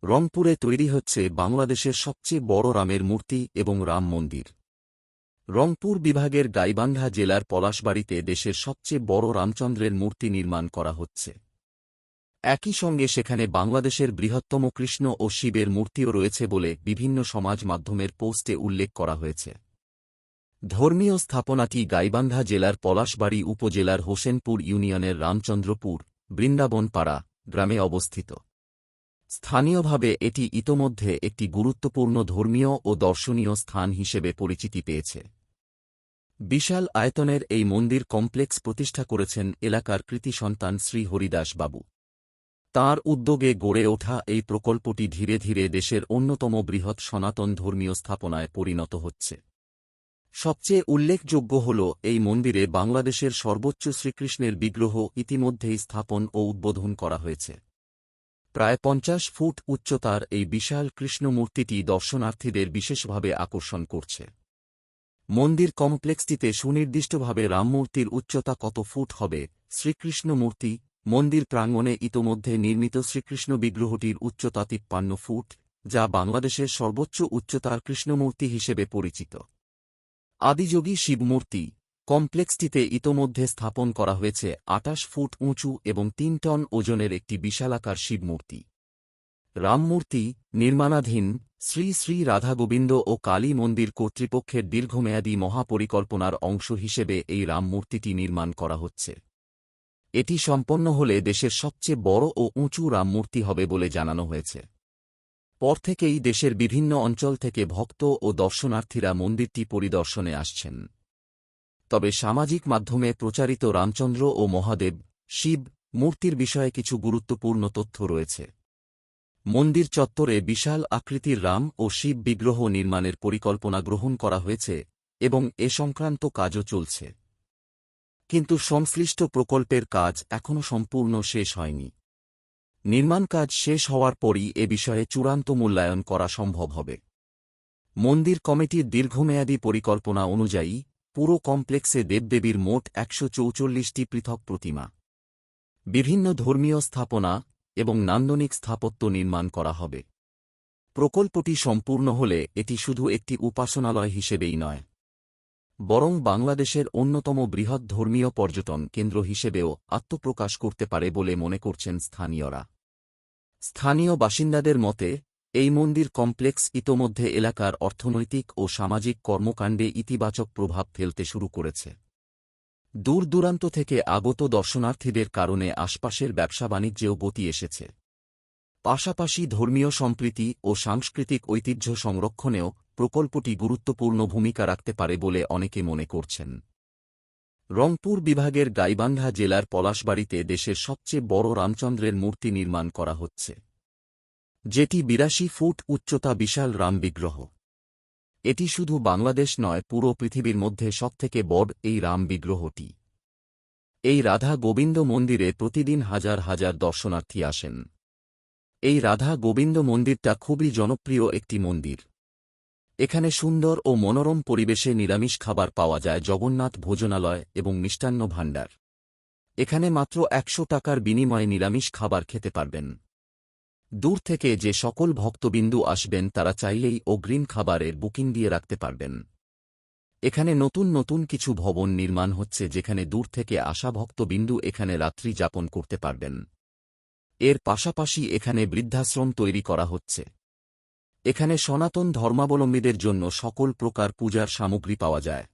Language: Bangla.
রংপুরে তৈরি হচ্ছে বাংলাদেশের সবচেয়ে বড় রামের মূর্তি এবং রাম মন্দির। রংপুর বিভাগের গাইবান্ধা জেলার পলাশবাড়ীতে দেশের সবচেয়ে বড় রামচন্দ্রের মূর্তি নির্মাণ করা হচ্ছে। একই সঙ্গে সেখানে বাংলাদেশের বৃহত্তম কৃষ্ণ ও শিবের মূর্তিও রয়েছে বলে বিভিন্ন সমাজ মাধ্যমের পোস্টে উল্লেখ করা হয়েছে। ধর্মীয় স্থাপনাটি গাইবান্ধা জেলার পলাশবাড়ী উপজেলার হোসেনপুর ইউনিয়নের রামচন্দ্রপুর বৃন্দাবনপাড়া গ্রামে অবস্থিত। স্থানীয়ভাবে এটি ইতোমধ্যে একটি গুরুত্বপূর্ণ ধর্মীয় ও দর্শনীয় স্থান হিসেবে পরিচিতি পেয়েছে। বিশাল আয়তনের এই মন্দির কমপ্লেক্স প্রতিষ্ঠা করেছেন এলাকার কৃতি সন্তান শ্রী হরিদাস বাবু। তাঁর উদ্যোগে গড়ে ওঠা এই প্রকল্পটি ধীরে ধীরে দেশের অন্যতম বৃহৎ সনাতন ধর্মীয় স্থাপনায় পরিণত হচ্ছে। সবচেয়ে উল্লেখযোগ্য হল এই মন্দিরে বাংলাদেশের সর্বোচ্চ শ্রীকৃষ্ণের বিগ্রহ ইতিমধ্যেই স্থাপন ও উদ্বোধন করা হয়েছে। প্রায় ৫০ ফুট উচ্চতার এই বিশাল কৃষ্ণ মূর্তিটি দর্শনার্থীদের বিশেষভাবে আকর্ষণ করছে। মন্দির কমপ্লেক্সটিতে সুনির্দিষ্টভাবে রামমূর্তির উচ্চতা কত ফুট হবে, শ্রীকৃষ্ণ মূর্তি, মন্দির প্রাঙ্গণে ইতোমধ্যে নির্মিত শ্রীকৃষ্ণ বিগ্রহটির উচ্চতা ৫৩ ফুট, যা বাংলাদেশের সর্বোচ্চ উচ্চতার কৃষ্ণমূর্তি হিসেবে পরিচিত। আদিযোগী শিবমূর্তি কমপ্লেক্সটিতে ইতোমধ্যে স্থাপন করা হয়েছে ২৮ ফুট উঁচু এবং ৩ টন ওজনের একটি বিশালাকার শিবমূর্তি। রামমূর্তি নির্মাণাধীন শ্রী শ্রী রাধাগোবিন্দ ও কালী মন্দির কর্তৃপক্ষের দীর্ঘমেয়াদী মহাপরিকল্পনার অংশ হিসেবে এই রামমূর্তিটি নির্মাণ করা হচ্ছে। এটি সম্পন্ন হলে দেশের সবচেয়ে বড় ও উঁচু রামমূর্তি হবে বলে জানানো হয়েছে। পর থেকেই দেশের বিভিন্ন অঞ্চল থেকে ভক্ত ও দর্শনার্থীরা মন্দিরটি পরিদর্শনে আসছেন। তবে সামাজিক মাধ্যমে প্রচারিত রামচন্দ্র ও মহাদেব শিব মূর্তির বিষয়ে কিছু গুরুত্বপূর্ণ তথ্য রয়েছে। মন্দির চত্বরে বিশাল আকৃতির রাম ও শিব বিগ্রহ নির্মাণের পরিকল্পনা গ্রহণ করা হয়েছে এবং এ সংক্রান্ত কাজও চলছে। কিন্তু সংশ্লিষ্ট প্রকল্পের কাজ এখনও সম্পূর্ণ শেষ হয়নি। নির্মাণ কাজ শেষ হওয়ার পরই এ বিষয়ে চূড়ান্ত মূল্যায়ন করা সম্ভব হবে। মন্দির কমিটির দীর্ঘমেয়াদী পরিকল্পনা অনুযায়ী পুরো কমপ্লেক্সে দেবদেবীর মোট ১৪৪টি পৃথক প্রতিমা, বিভিন্ন ধর্মীয় স্থাপনা এবং নান্দনিক স্থাপত্য নির্মাণ করা হবে। প্রকল্পটি সম্পূর্ণ হলে এটি শুধু একটি উপাসনালয় হিসেবেই নয়, বরং বাংলাদেশের অন্যতম বৃহৎ ধর্মীয় পর্যটন কেন্দ্র হিসেবেও আত্মপ্রকাশ করতে পারে বলে মনে করছেন স্থানীয়রা। স্থানীয় বাসিন্দাদের মতে, এই মন্দির কমপ্লেক্স ইতোমধ্যে এলাকার অর্থনৈতিক ও সামাজিক কর্মকাণ্ডে ইতিবাচক প্রভাব ফেলতে শুরু করেছে। দূর দূরান্ত থেকে আগত দর্শনার্থীদের কারণে আশপাশের ব্যবসা-বাণিজ্যেও গতি এসেছে। পাশাপাশি ধর্মীয় সম্প্রীতি ও সাংস্কৃতিক ঐতিহ্য সংরক্ষণেও প্রকল্পটি গুরুত্বপূর্ণ ভূমিকা রাখতে পারে বলে অনেকে মনে করছেন। রংপুর বিভাগের গাইবান্ধা জেলার পলাশবাড়ীতে দেশের সবচেয়ে বড় রামচন্দ্রের মূর্তি নির্মাণ করা হচ্ছে, যেটি ৮২ ফুট উচ্চতা বিশাল রাম বিগ্রহ। এটি শুধু বাংলাদেশ নয়, পুরো পৃথিবীর মধ্যে সবথেকে বড় এই রাম বিগ্রহটি। এই রাধা গোবিন্দ মন্দিরে প্রতিদিন হাজার হাজার দর্শনার্থী আসেন। এই রাধা গোবিন্দ মন্দিরটা খুবই জনপ্রিয় একটি মন্দির। এখানে সুন্দর ও মনোরম পরিবেশে নিরামিষ খাবার পাওয়া যায়, জগন্নাথ ভোজনালয় এবং মিষ্টান্ন ভাণ্ডার। এখানে মাত্র ১০০ টাকার বিনিময়ে নিরামিষ খাবার খেতে পারবেন। দূর থেকে যে সকল ভক্তবিন্দু আসবেন তারা চাইলেই অগ্রিম খাবারের বুকিং দিয়ে রাখতে পারবেন। এখানে নতুন নতুন কিছু ভবন নির্মাণ হচ্ছে, যেখানে দূর থেকে আসা ভক্তবিন্দু এখানে রাত্রি যাপন করতে পারবেন। এর পাশাপাশি এখানে বৃদ্ধাশ্রম তৈরি করা হচ্ছে। এখানে সনাতন ধর্মাবলম্বীদের জন্য সকল প্রকার পূজার সামগ্রী পাওয়া যায়।